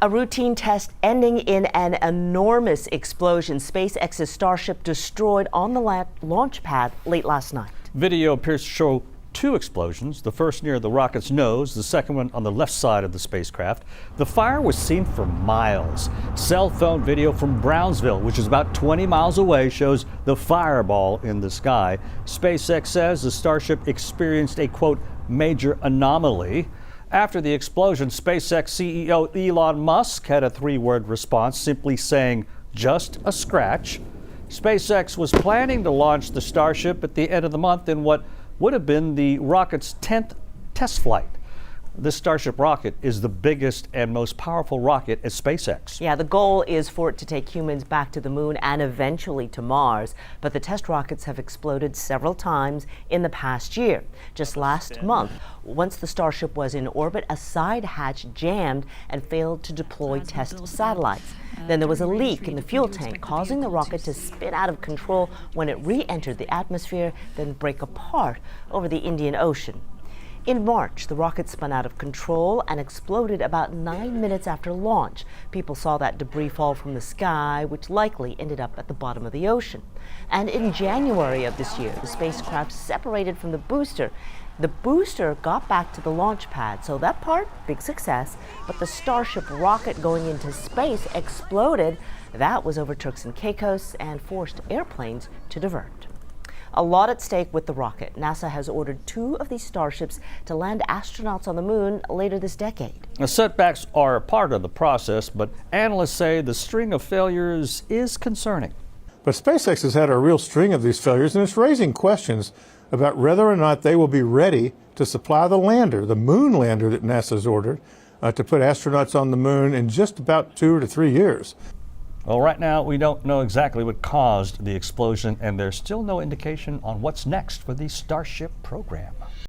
A routine test ending in an enormous explosion. SpaceX's Starship destroyed on the launch pad late last night. Video appears to show two explosions, the first near the rocket's nose, the second one on the left side of the spacecraft. The fire was seen for miles. Cell phone video from Brownsville, which is about 20 miles away, shows the fireball in the sky. SpaceX says the Starship experienced a, quote, major anomaly. After the explosion, SpaceX CEO Elon Musk had a three-word response, simply saying, just a scratch. SpaceX was planning to launch the Starship at the end of the month in what would have been the rocket's 10th test flight. This Starship rocket is the biggest and most powerful rocket at SpaceX. Yeah, the goal is for it to take humans back to the moon and eventually to Mars. But the test rockets have exploded several times in the past year. Just last month, once the Starship was in orbit, a side hatch jammed and failed to deploy test satellites. Then there was a leak in the fuel tank, causing the rocket to spin out of control when it re-entered the atmosphere, then break apart over the Indian Ocean. In March, the rocket spun out of control and exploded about 9 minutes after launch. People saw that debris fall from the sky, which likely ended up at the bottom of the ocean. And in January of this year, the spacecraft separated from the booster. The booster got back to the launch pad, so that part, big success. But the Starship rocket going into space exploded. That was over Turks and Caicos and forced airplanes to divert. A lot at stake with the rocket. NASA has ordered 2 of these Starships to land astronauts on the moon later this decade. Now, setbacks are a part of the process, but analysts say the string of failures is concerning. But SpaceX has had a real string of these failures, and it's raising questions about whether or not they will be ready to supply the lander, the moon lander that NASA's ordered, to put astronauts on the moon in just about 2 to 3 years. Well, right now, we don't know exactly what caused the explosion, and there's still no indication on what's next for the Starship program.